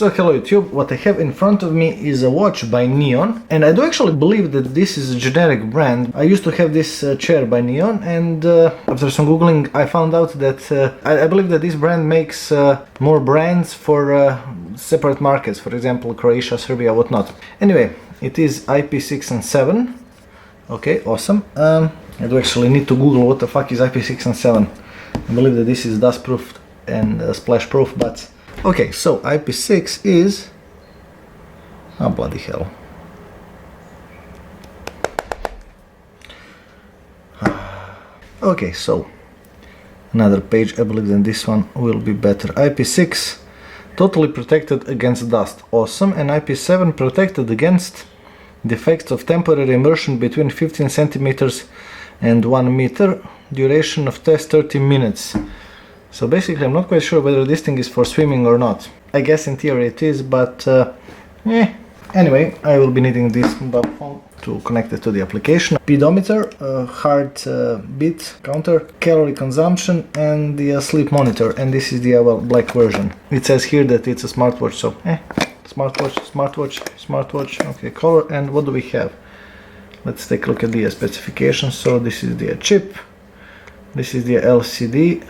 So hello YouTube, what I have in front of me is a watch by Neon, and I do actually believe that this is a generic brand. I used to have this chair by Neon, and after some googling I found out that I believe that this brand makes more brands for separate markets, for example Croatia, Serbia, whatnot. Anyway, it is IP6 and 7. Okay, awesome. I do actually need to google what the fuck is IP6 and 7. I believe that this is dust proof and splash proof, but okay, so IP6 is... oh bloody hell. Okay, so another page. I believe that this one will be better. IP6 totally protected against dust, awesome, and IP7 protected against the effects of temporary immersion between 15 centimeters and 1 meter. Duration of test 30 minutes. So basically I'm not quite sure whether this thing is for swimming or not. I guess in theory it is, but anyway, I will be needing this mobile phone to connect it to the application. Pedometer, heart beat counter, calorie consumption, and the sleep monitor. And this is the well, black version. It says here that it's a smartwatch, so smartwatch. Okay, color. And what do we have? Let's take a look at the specifications. So this is the chip. This is the LCD.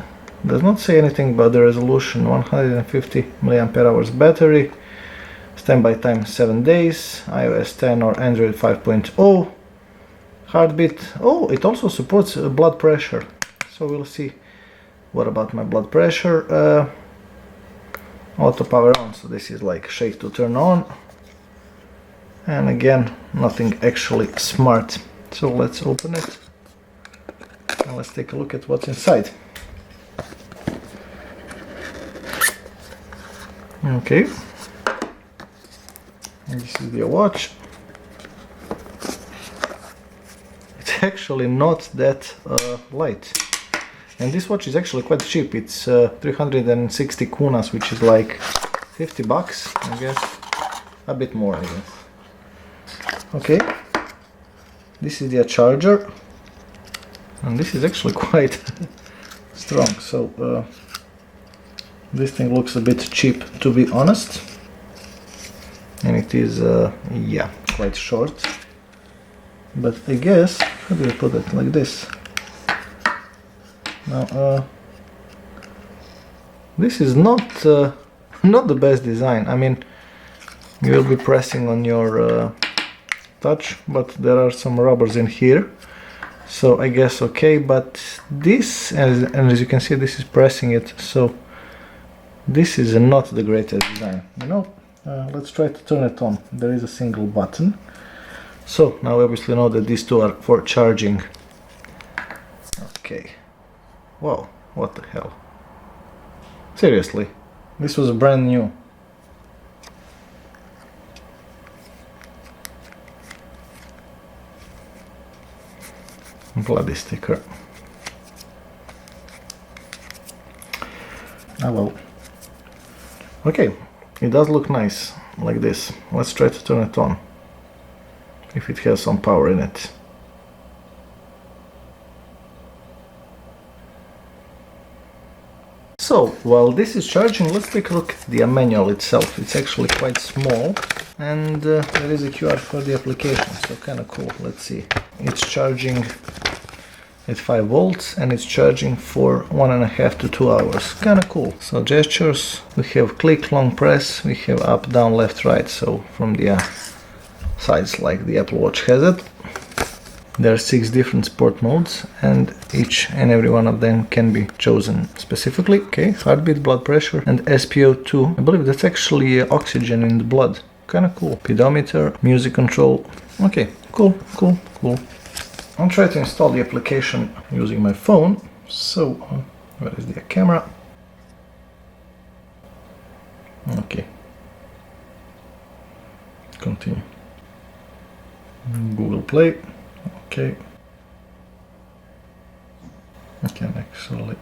Does not say anything about the resolution. 150 mAh battery. Standby time 7 days. iOS 10 or Android 5.0. Heartbeat. Oh, it also supports blood pressure. So we'll see. What about my blood pressure? Auto power on. So this is like shake to turn on. And again, nothing actually smart. So let's open it. And let's take a look at what's inside. Okay, and this is the watch. It's actually not that light, and this watch is actually quite cheap. It's 360 kunas, which is like 50 bucks, I guess, a bit more, I guess. Okay, this is the charger, and this is actually quite strong, so this thing looks a bit cheap, to be honest, and it is yeah, quite short, but I guess, how do I put it, like this? Now this is not not the best design. I mean, you will be pressing on your touch, but there are some rubbers in here, so I guess okay, but this, and as you can see, this is pressing it, so this is not the greatest design, you know. Let's try to turn it on. There is a single button. So now we obviously know that these two are for charging. Okay. Wow, what the hell? Seriously, this was brand new. Bloody sticker. Ah well. Okay, it does look nice, like this. Let's try to turn it on, if it has some power in it. So, while this is charging, let's take a look at the manual itself. It's actually quite small, and there is a QR for the application, so kind of cool. Let's see. It's charging at 5 volts, and it's charging for 1.5 to 2 hours. Kinda cool. So gestures, we have click, long press, we have up, down, left, right, so from the sides like the Apple Watch has it. There are 6 different sport modes, and each and every one of them can be chosen specifically. Okay, heartbeat, blood pressure, and SpO2. I believe that's actually oxygen in the blood. Kinda cool. Pedometer, music control. Okay, cool. I'll try to install the application using my phone. So, where is the camera? Okay. Continue. Google Play. Okay. I can actually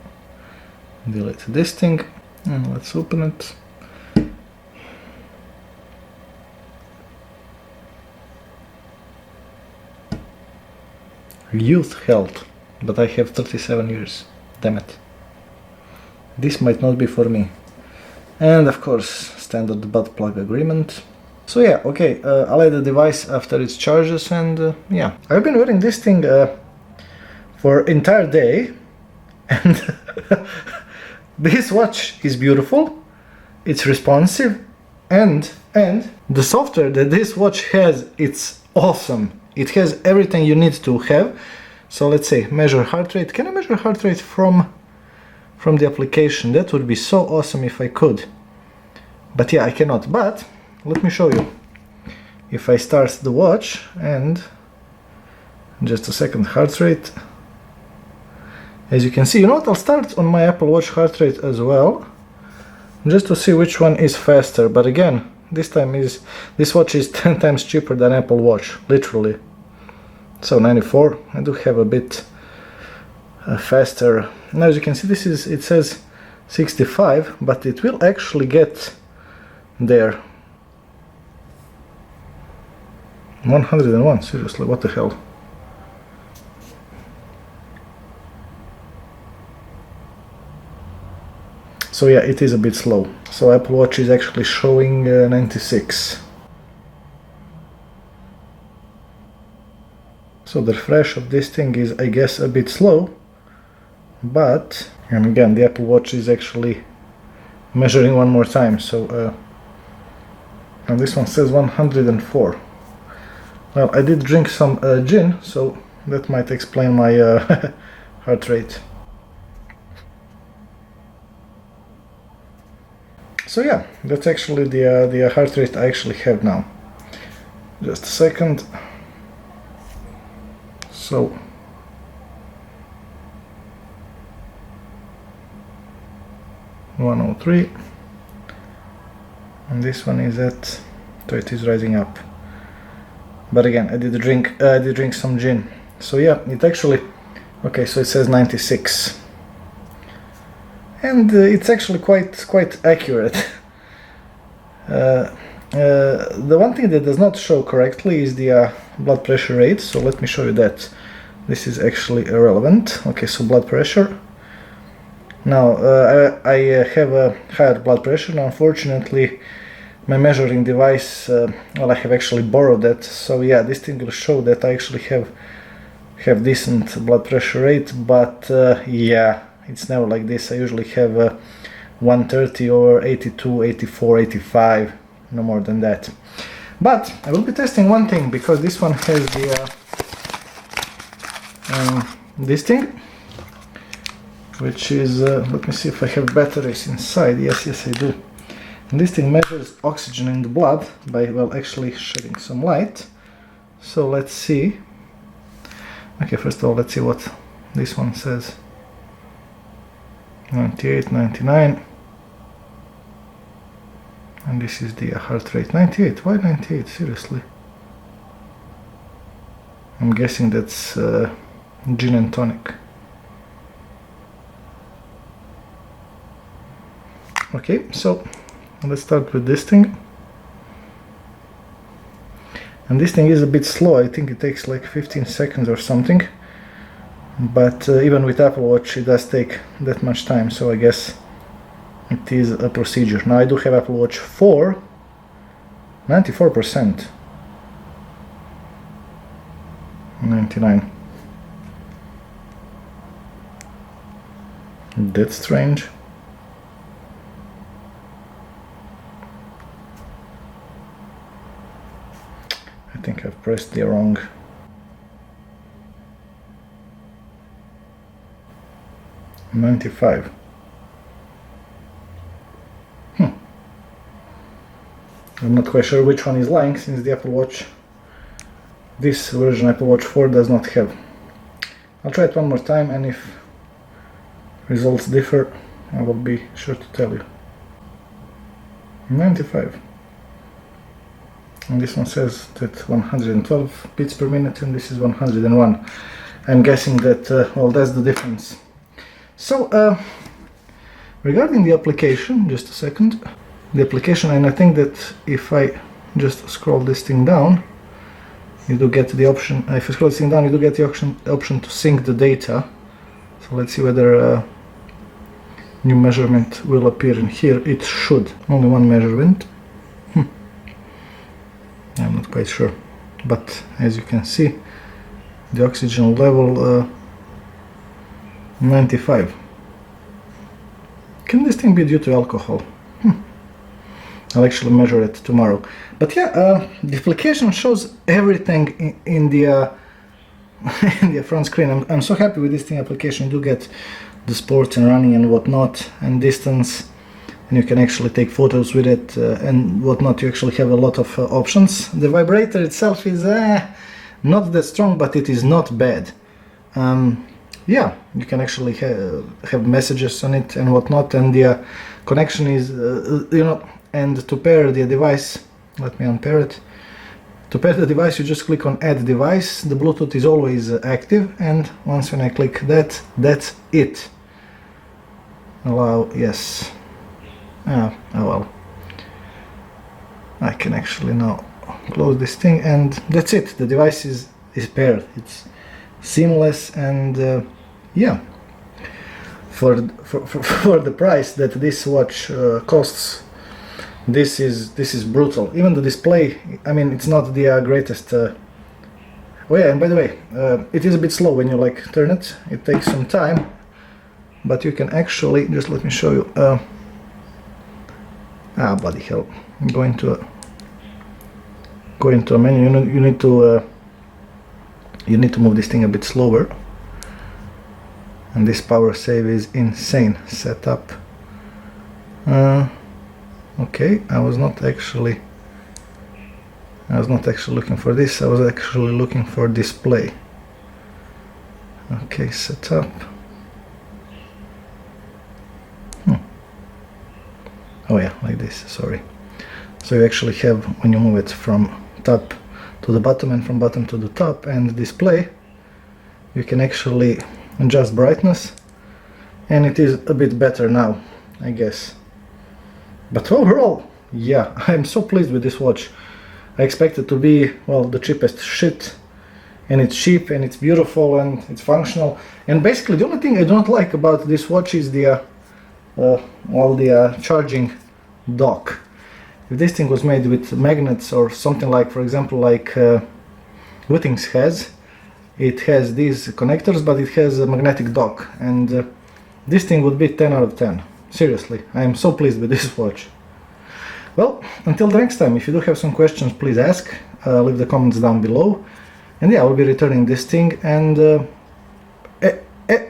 delete this thing. And let's open it. Youth health, but I have 37 years. Damn it. This might not be for me. And of course, standard butt plug agreement. So yeah, okay, I'll add the device after it charges, and yeah. I've been wearing this thing for entire day, and this watch is beautiful, it's responsive, and the software that this watch has, it's awesome. It has everything you need to have. So let's say measure heart rate. Can I measure heart rate from the application? That would be so awesome if I could. But yeah, I cannot. But let me show you. If I start the watch, and just a second, heart rate. As you can see, you know what? I'll start on my Apple Watch heart rate as well, just to see which one is faster. But again, this watch is 10 times cheaper than Apple Watch, literally. So 94. I do have a bit faster. Now as you can see, it says 65, but it will actually get there. 101, seriously, what the hell? So yeah, it is a bit slow. So Apple Watch is actually showing 96. So the refresh of this thing is, I guess, a bit slow. But, and again, the Apple Watch is actually measuring one more time. So, and this one says 104. Well, I did drink some gin, so that might explain my heart rate. So yeah, that's actually the heart rate I actually have now. Just a second. So (103), and this one is at, so it is rising up. But again, I did drink some gin. So yeah, it actually, okay, so it says 96. And it's actually quite accurate. The one thing that does not show correctly is the blood pressure rate, so let me show you that. This is actually irrelevant. Okay, so blood pressure. Now, I have a higher blood pressure. Now, unfortunately, my measuring device, well, I have actually borrowed that, so yeah, this thing will show that I actually have decent blood pressure rate, but yeah, it's never like this. I usually have 130 or 82, 84, 85, no more than that. But I will be testing one thing, because this one has the this thing, which is, let me see if I have batteries inside. Yes, I do. And this thing measures oxygen in the blood by, well, actually shedding some light. So let's see. Okay, first of all, let's see what this one says. 98, 99. And this is the heart rate. 98. Why 98? Seriously. I'm guessing that's gin and tonic. Okay, so let's start with this thing. And this thing is a bit slow. I think it takes like 15 seconds or something. But even with Apple Watch, it does take that much time. So I guess it is a procedure. Now I do have Apple Watch 4. 94%. 99. That's strange. I think I've pressed the wrong. $95. I'm not quite sure which one is lying, since the Apple Watch, this version Apple Watch 4 does not have. I'll try it one more time, and if results differ, I will be sure to tell you. 95. And this one says that 112 beats per minute, and this is 101. I'm guessing that, well, that's the difference. So, regarding the application, just a second. The application, and I think that if I just scroll this thing down, you do get the option. If you scroll this thing down, you do get the option to sync the data. So let's see whether new measurement will appear in here. It should. Only one measurement. I'm not quite sure, but as you can see, the oxygen level 95. Can this thing be due to alcohol? I'll actually measure it tomorrow. But yeah, the application shows everything in the in the front screen. I'm so happy with this thing application. You do get the sports and running and whatnot and distance, and you can actually take photos with it and whatnot. You actually have a lot of options. The vibrator itself is not that strong, but it is not bad. Yeah, you can actually have messages on it and whatnot, and the connection is you know. And to pair the device, let me unpair it. To pair the device, you just click on add device. The Bluetooth is always active, and once when I click that, that's it. Allow, yes. Oh well. I can actually now close this thing, and that's it. The device is paired. It's seamless, and yeah. For the price that this watch costs, this is brutal. Even the display, I mean, it's not the greatest. Oh yeah, and by the way, it is a bit slow when you like turn it. It takes some time, but you can actually, just let me show you. Bloody hell! Go into a menu. You need to move this thing a bit slower. And this power save is insane. Setup. Okay, I was not actually looking for this. I was actually looking for display. Okay, setup. Oh yeah, like this, sorry. So you actually have, when you move it from top to the bottom and from bottom to the top and display, you can actually adjust brightness, and it is a bit better now, I guess. But overall, yeah, I'm so pleased with this watch. I expect it to be, well, the cheapest shit, and it's cheap and it's beautiful and it's functional. And basically the only thing I don't like about this watch is the charging dock. If this thing was made with magnets or something like, for example, like Withings has, it has these connectors, but it has a magnetic dock, and this thing would be 10 out of 10. Seriously, I am so pleased with this watch. Well, until the next time, if you do have some questions, please ask, leave the comments down below, and yeah, I will be returning this thing, and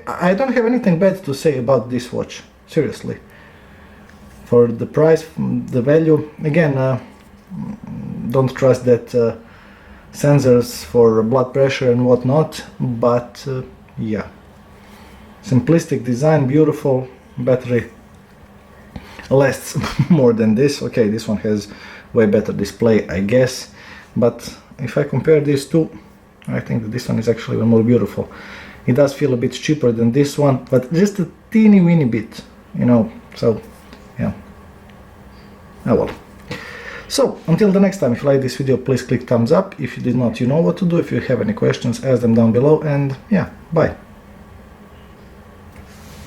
I don't have anything bad to say about this watch, seriously. For the price, the value, again, don't trust that sensors for blood pressure and whatnot, but yeah, simplistic design, beautiful, battery lasts more than this. Okay, this one has way better display, I guess, but if I compare these two, I think that this one is actually even more beautiful. It does feel a bit cheaper than this one, but just a teeny weeny bit, you know, so yeah. Oh well. So, until the next time, if you like this video, please click thumbs up. If you did not, you know what to do. If you have any questions, ask them down below, and yeah, bye.